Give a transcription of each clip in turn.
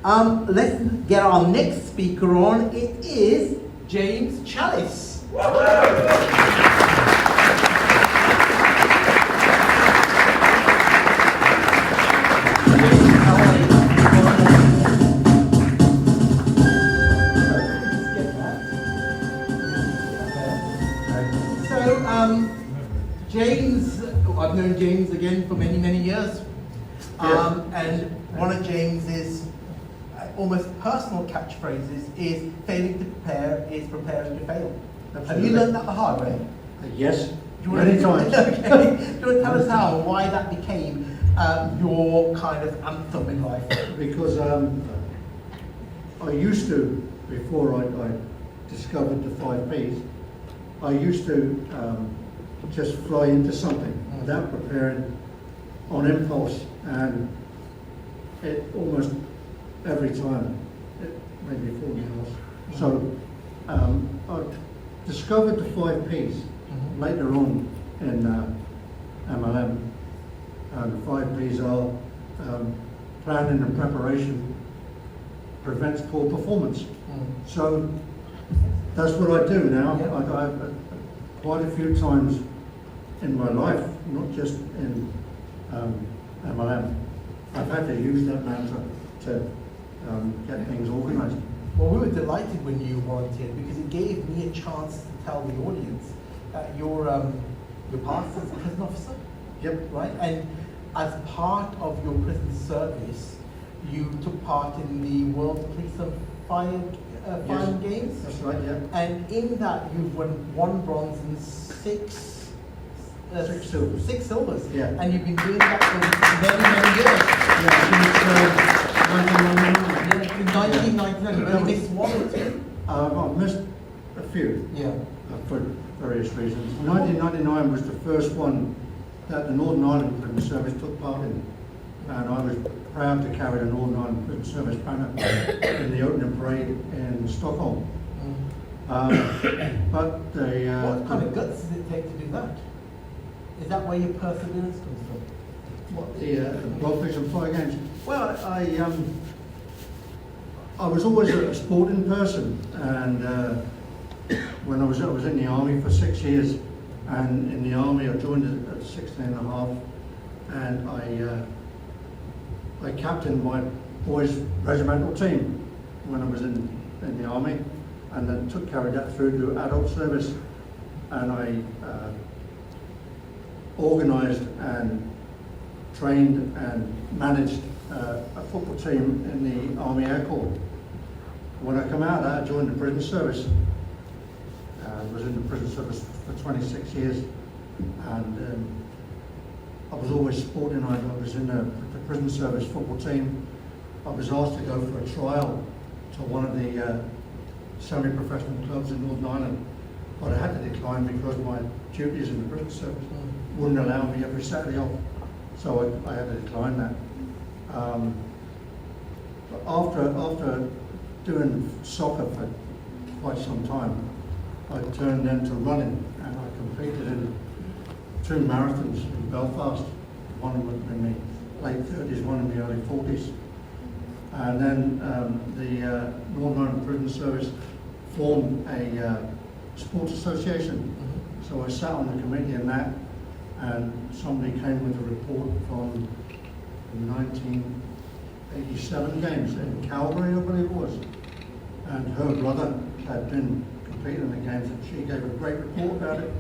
Let's get our next speaker on. It is James Challis. James, I've known James again for many, many years. And one of James's almost personal catchphrases is failing to prepare is preparing to fail. Absolutely. Have you learned that the hard way? Yes, many times. Okay. Do you want to tell us how and why that became your kind of anthem in life? Because I used to, before I discovered the 5 Ps, I used to just fly into something without preparing, on impulse, and it almost every time it made me fall down. So I discovered the 5 Ps later on in MLM, and the 5 Ps are planning and preparation prevents poor performance. So that's what I do now. I've quite a few times in my life, not just in MLM, I've had to use that mantra to get things organised. Well, we were delighted when you volunteered because it gave me a chance to tell the audience that your past as a prison officer. Yep. Right? And as part of your prison service, you took part in the World Police and Fire Games. That's right, yeah. And in that, you've won 1 bronze and 6 silvers. 6 silvers. Yeah. And you've been doing that for many, many years. Yeah, In 1999, you only missed 1 or 2. I've missed a few. Yeah. For various reasons. 1999 was the first one that the Northern Ireland Prison Service took part in, and I was proud to carry the Northern Ireland Prison Service banner in the opening parade in Stockholm. But what kind of guts does it take to do that? Is that where your perseverance comes from? What, the World Police and Fire Games? Well, I was always a sporting person, and when I was in the army for 6 years, and in the army I joined at 16 and a half, and I captained my boys' regimental team when I was in the army, and then carried that through to adult service, and I organised and trained and managed a football team in the Army Air Corps. When I come out of that, I joined the prison service. I was in the prison service for 26 years, and I was always sporting. I was in the prison service football team. I was asked to go for a trial to one of the semi-professional clubs in Northern Ireland, but I had to decline because my duties in the prison service wouldn't allow me every Saturday off, so I had to decline that. But after doing soccer for quite some time, I turned into running, and I competed in 2 marathons in Belfast. One in the late 30s, one in the early 40s. And then the Northern Ireland Prison Service formed a sports association. So I sat on the committee in that, and somebody came with a report from the 1987 games in Calgary, I believe it was. And her brother had been competing in the games, and she gave a great report about it.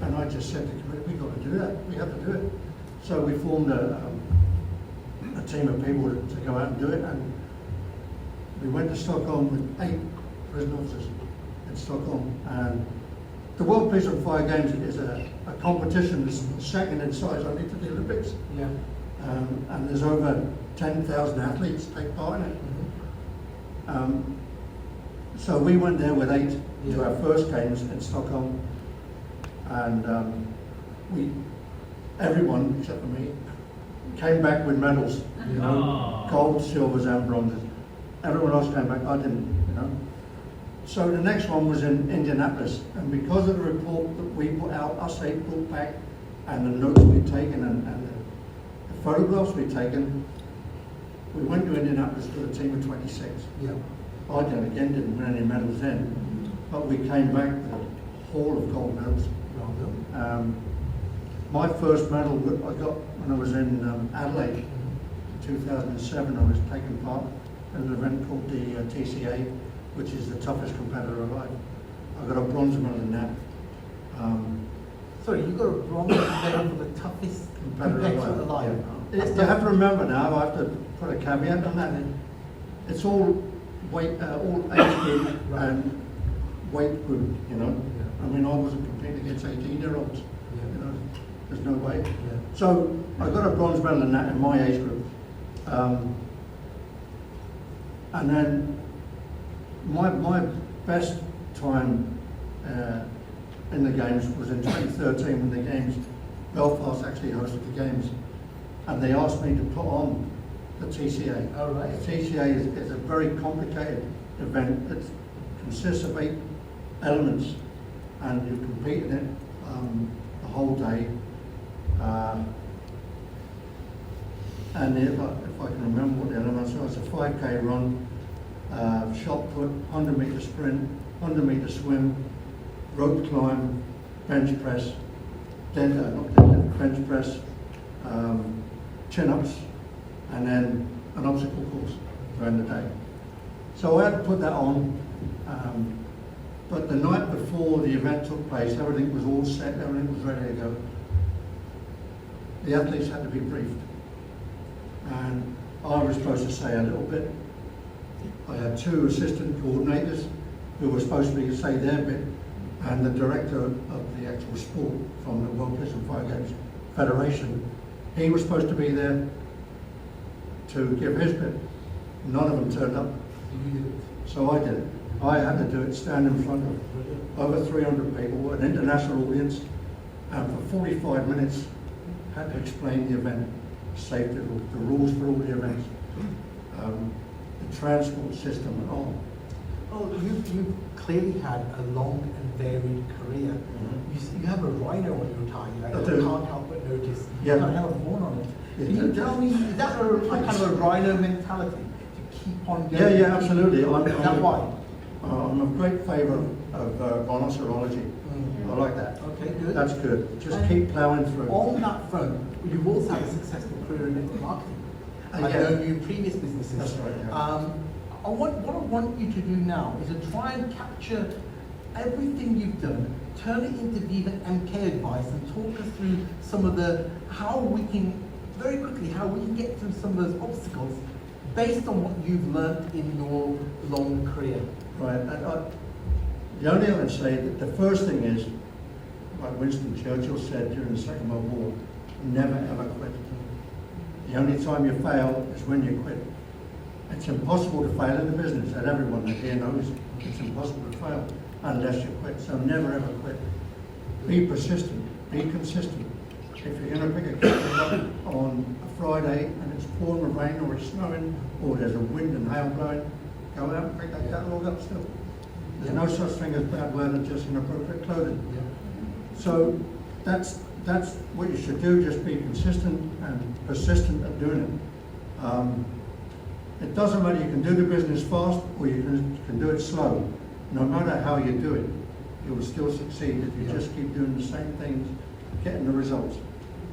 And I just said to the committee, we've got to do that, we have to do it. So we formed a team of people to go out and do it, and we went to Stockholm with 8 prison officers in Stockholm. And the World Police and Fire Games is a competition that's second in size only to the Olympics. Yeah. And there's over 10,000 athletes take part in it. So we went there with 8 to our first games in Stockholm, and everyone except for me came back with medals, you know, gold, silvers and bronzes. Everyone else came back, I didn't, you know. So the next one was in Indianapolis, and because of the report that we put out, us 8 brought back, and the notes we'd taken and the photographs we'd taken, we went to Indianapolis with a team of 26. Yeah. I didn't win any medals then, but we came back with a haul of gold medals. Well done. My first medal I got when I was in Adelaide in 2007. I was taking part in an event called the TCA, which is the toughest competitor alive. I got a bronze medal in that. Sorry, you got a bronze medal for the toughest competitor alive. Yeah. You have to remember now, I have to put a caveat on that. It's all weight, all age group and weight group, you know. Yeah. I mean, I wasn't competing against 18-year-olds, Yeah. you know. There's no way. Yeah. So I got a bronze medal in that in my age group. And then my best time in the games was in 2013 when the games, Belfast actually hosted the games, and they asked me to put on the TCA. All right. The TCA is a very complicated event. It consists of 8 elements, and you compete in it the whole day. And if I can remember what the elements are, it's a 5K run, shot put, 100-meter sprint, 100-meter swim, rope climb, bench press, bench press, chin-ups, and then an obstacle course during the day. So I had to put that on, but the night before the event took place, everything was all set, everything was ready to go. The athletes had to be briefed, and I was supposed to say a little bit. I had 2 assistant coordinators who were supposed to say their bit, and the director of the actual sport from the World Prison Fire Games Federation. He was supposed to be there to give his bit. None of them turned up. You did it. So I did it. I had to do it, stand in front of over 300 people, an international audience, and for 45 minutes had to explain the event, safety, the rules for all the events, the transport system and all. Oh, you've clearly had a long and varied career. You have a rhino on your tie. I can't help but notice. Yeah. You've got a hell of a horn on it. Can you tell me, is that a kind of a rhino mentality to keep on going? Yeah, absolutely. Is that why? I'm a great favour of rhinocerology. I like that. Okay, good. That's good. Just And keep ploughing through. On that front, you've also had a successful career in network marketing. I've Yeah. known you in previous businesses. That's right, yeah. What I want you to do now is to try and capture everything you've done, turn it into VivaMK advice, and talk us through some of how we can get through some of those obstacles based on what you've learned in your long career. Right. The only thing I'd say that the first thing is, like Winston Churchill said during the Second World War, never ever quit. The only time you fail is when you quit. It's impossible to fail in the business, and everyone that here knows it's impossible to fail unless you quit. So never ever quit. Be persistent, be consistent. If you're going to pick a catalog up on a Friday and it's pouring with rain or it's snowing or there's a wind and hail blowing, go out and pick that catalog up still. There's no such thing as bad weather, just inappropriate clothing. So that's what you should do, just be consistent and persistent at doing it. It doesn't matter, you can do the business fast or you can do it slow. No matter how you do it, you will still succeed if you just keep doing the same things, getting the results.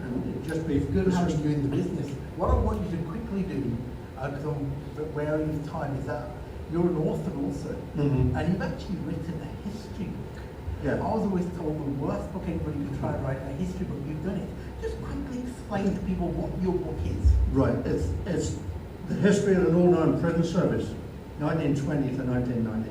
And just be Good how you persistent. do in the business. What I want you to quickly do, because I'm wary of time, is that you're an author also, Mhm. and you've actually written a history book. Yeah. I was always told the worst book anybody could try and write a history book. You've done it. Just quickly explain to people what your book is. Right, it's the history of the Northern Prison Service, 1920 to 1990.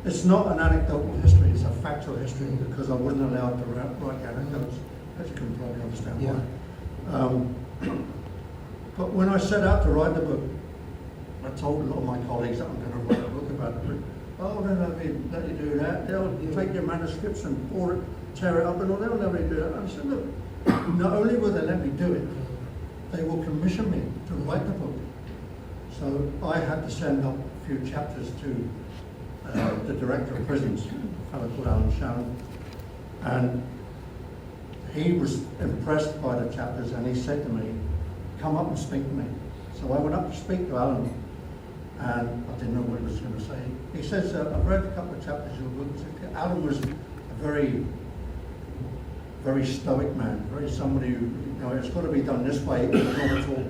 It's not an anecdotal history, it's a factual history because I wasn't allowed to write anecdotes, as you can probably understand why. But when I set out to write the book, I told a lot of my colleagues that I'm going to write a book about it. Oh, they'll let you do that. They'll take your manuscripts and pour it, tear it up and all. They'll never do that. I said, look, not only will they let me do it, they will commission me to write the book. So I had to send up a few chapters to the director of prisons, a fellow called Alan Shannon, and he was impressed by the chapters and he said to me, come up and speak to me. So I went up to speak to Alan, and I didn't know what he was going to say. He says, I've read a couple of chapters of your book. Alan was a very, very stoic man, very somebody who, it's got to be done this way, not at all.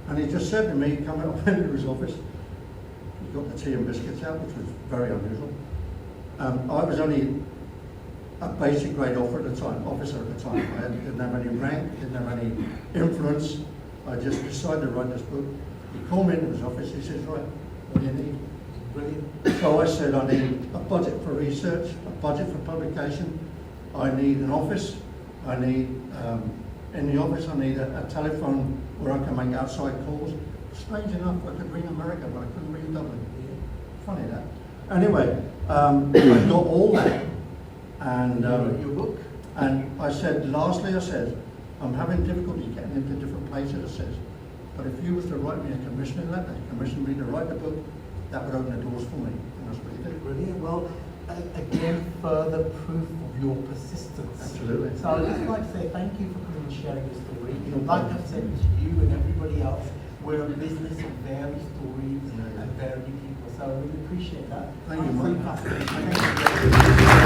And he just said to me, coming up into his office, he got the tea and biscuits out, which was very unusual. I was only a basic grade officer at the time. I didn't have any rank, didn't have any influence. I just decided to write this book. He called me into his office, he says, right, what do you need? Brilliant. So I said, I need a budget for research, a budget for publication, I need an office, I need, in the office I need a telephone where I can make outside calls. Strange enough, I could ring America, but I couldn't ring Dublin. Funny that. Anyway, I got all that. And your book? And I said, lastly, I said, I'm having difficulty getting into different places, I says, but if you was to write me a commissioning letter, commission me to write the book, that would open the doors for me. And that's what you did. Brilliant. Well, again, further proof of your persistence. Absolutely. So I'd just like to say thank you for coming and sharing your story. Like I've said to you and everybody else, we're a business of varied stories and varied people. So I really appreciate that. Thank you, Mike. Thank you.